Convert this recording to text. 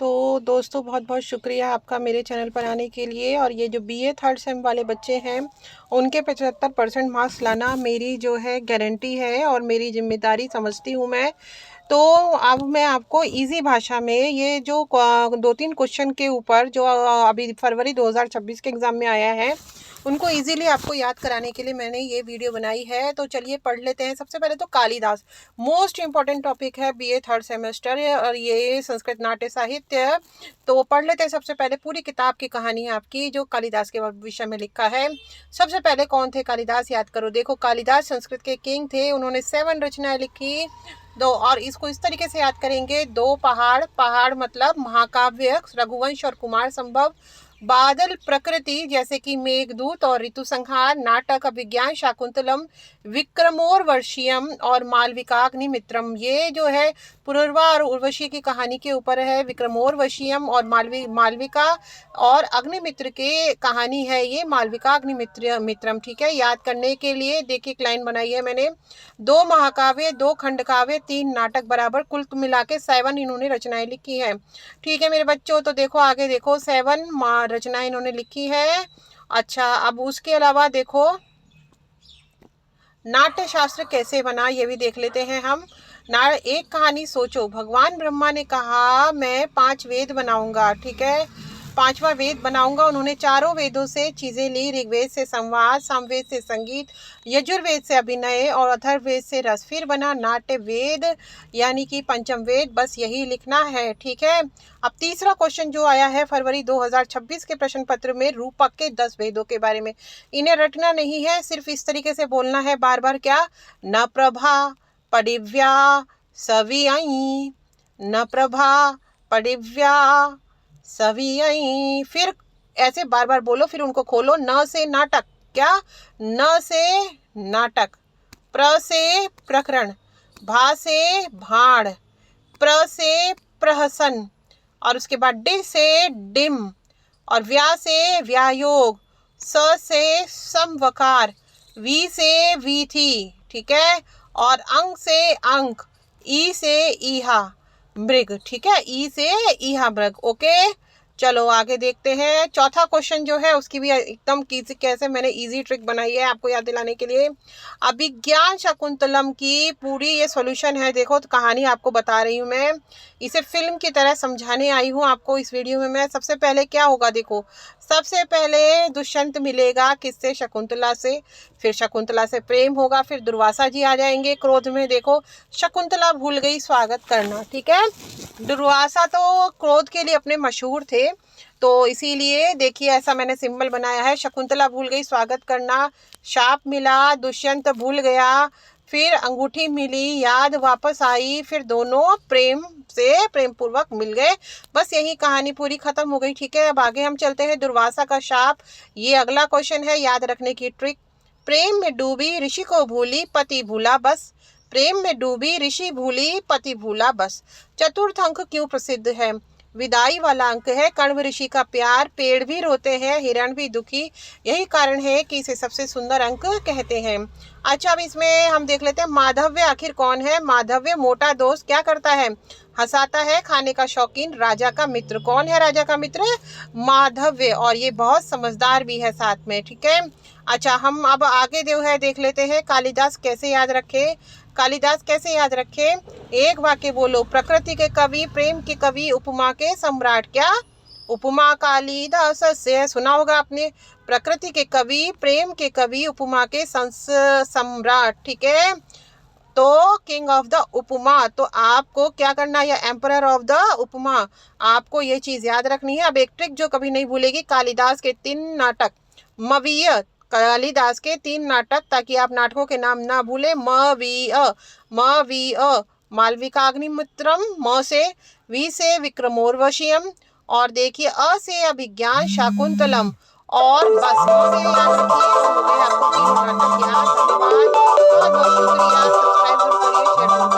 तो दोस्तों बहुत बहुत शुक्रिया आपका मेरे चैनल पर आने के लिए। और ये जो बीए थर्ड सेम वाले बच्चे हैं उनके 75% मार्क्स लाना मेरी जो है गारंटी है और मेरी जिम्मेदारी समझती हूँ मैं। तो अब मैं आपको इजी भाषा में ये जो 2-3 क्वेश्चन के ऊपर जो अभी फरवरी 2026 के एग्ज़ाम में आया है उनको इजीली आपको याद कराने के लिए मैंने ये वीडियो बनाई है। तो चलिए पढ़ लेते हैं। सबसे पहले तो कालिदास मोस्ट इम्पॉर्टेंट टॉपिक है बीए थर्ड सेमेस्टर और ये संस्कृत नाट्य साहित्य है। तो पढ़ लेते हैं। सबसे पहले पूरी किताब की कहानी है आपकी जो कालिदास के विषय में लिखा है। सबसे पहले कौन थे कालिदास, याद करो। देखो कालिदास संस्कृत के किंग थे। उन्होंने 7 रचनाएं लिखी। दो, और इसको इस तरीके से याद करेंगे। 2 पहाड़, पहाड़ मतलब महाकाव्य, रघुवंश और कुमार संभव। बादल, प्रकृति जैसे कि मेघदूत और ऋतु संहार। नाटक, अभिज्ञान, शाकुंतलम, विक्रमोर्वशीयम और मालविकाग्निमित्रम। ये जो है पुरुरवा और उर्वशी की कहानी के ऊपर है। विक्रमोर्वशीयम और मालविका और अग्निमित्र की कहानी है ये मालविका अग्निमित्रम। ठीक है, याद करने के लिए देखिए एक लाइन बनाई है मैंने। 2 महाकाव्य, 2 खंडकाव्य, 3 नाटक बराबर कुल मिला के 7 इन्होंने रचनाएं लिखी है। ठीक है मेरे बच्चों, तो देखो आगे देखो 7 रचनाएं इन्होंने लिखी है। अच्छा, अब उसके अलावा देखो नाट्य शास्त्र कैसे बना ये भी देख लेते हैं हम। एक कहानी सोचो। भगवान ब्रह्मा ने कहा मैं 5 वेद बनाऊंगा। ठीक है, 5वां वेद बनाऊंगा। उन्होंने चारों वेदों से चीजें ली। ऋग्वेद से संवाद, सामवेद से संगीत, यजुर्वेद से अभिनय और अथर्ववेद से रस। फिर बना नाट्य वेद यानी कि पंचम वेद। बस यही लिखना है। ठीक है, अब तीसरा क्वेश्चन जो आया है फरवरी 2026 के प्रश्न पत्र में, रूपक के 10 वेदों के बारे में। इन्हें रटना नहीं है, सिर्फ इस तरीके से बोलना है बार बार। क्या? न प्रभा पडिव्या सवियई, न प्रभा पडिव्या सवियई। फिर ऐसे बार बार बोलो, फिर उनको खोलो। न से नाटक। क्या? न से नाटक, प्र से प्रकरण, भा से भाड़, प्र से प्रहसन और उसके बाद डि से डिम और व्या से व्यायोग, स से समवकार, वी से वीथी। ठीक है, और अंग से अंक, ई से ईहा मृग। ठीक है, ई से ईहा मृग। ओके, चलो आगे देखते हैं। चौथा क्वेश्चन जो है उसकी भी एकदम कैसे मैंने इजी ट्रिक बनाई है आपको याद दिलाने के लिए। अभिज्ञान शाकुंतलम की पूरी ये सॉल्यूशन है। देखो तो कहानी आपको बता रही हूँ मैं, इसे फिल्म की तरह समझाने आई हूँ आपको इस वीडियो में मैं। सबसे पहले क्या होगा देखो, सबसे पहले दुष्यंत मिलेगा किससे? शकुंतला से। फिर शकुंतला से प्रेम होगा, फिर दुर्वासा जी आ जाएंगे क्रोध में। देखो शकुंतला भूल गई स्वागत करना। ठीक है, दुर्वासा तो क्रोध के लिए अपने मशहूर थे, तो इसीलिए देखिए ऐसा मैंने सिंबल बनाया है। शकुंतला भूल गई स्वागत करना, शाप मिला, दुष्यंत भूल गया, फिर अंगूठी मिली, याद वापस आई, फिर दोनों प्रेम से प्रेम पूर्वक मिल गए। बस यही कहानी पूरी खत्म हो गई। ठीक है, अब आगे हम चलते हैं। दुर्वासा का शाप, ये अगला क्वेश्चन है याद रखने की ट्रिक। प्रेम में डूबी ऋषि को भूली, पति भूला बस। प्रेम में डूबी ऋषि भूली, पति भूला बस। चतुर्थ अंक क्यों प्रसिद्ध है? विदाई वाला अंक है। कण्व ऋषि का प्यार, पेड़ भी रोते हैं, हिरण भी दुखी, यही कारण है कि इसे सबसे सुंदर अंक कहते हैं। अच्छा, अब इसमें हम देख लेते हैं माधव्य आखिर कौन है? माधव्य मोटा दोस्त, क्या करता है? हंसाता है, खाने का शौकीन, राजा का मित्र। कौन है राजा का मित्र? माधव्य, और ये बहुत समझदार भी है साथ में। ठीक है, अच्छा हम अब आगे जो है देख लेते हैं कालिदास कैसे याद रखे। कालिदास कैसे याद रखे? एक वाक्य बोलो। प्रकृति के कवि, प्रेम के कवि, उपमा के सम्राट। क्या? उपमा कालिदास से सुना होगा आपने। प्रकृति के कवि, प्रेम के कवि, उपमा के सम्राट। ठीक है, तो किंग ऑफ द उपमा। तो आपको क्या करना है? एम्परर ऑफ द उपमा, आपको ये चीज याद रखनी है। अब एक ट्रिक जो कभी नहीं भूलेगी, कालिदास के 3 नाटक मवीय, कालिदास के 3 नाटक, ताकि आप नाटकों के नाम ना भूले। मवीय मालविकाग्निमित्रम, म से, वी से विक्रमोर्वशीयम, और देखिए अ से अभिज्ञान शाकुंतलम, और बस से याद रखिए। हो गए आपको 3 नाटक याद। धन्यवाद, बहुत बहुत शुक्रिया। सब्सक्राइब जरूर करिए, शेयर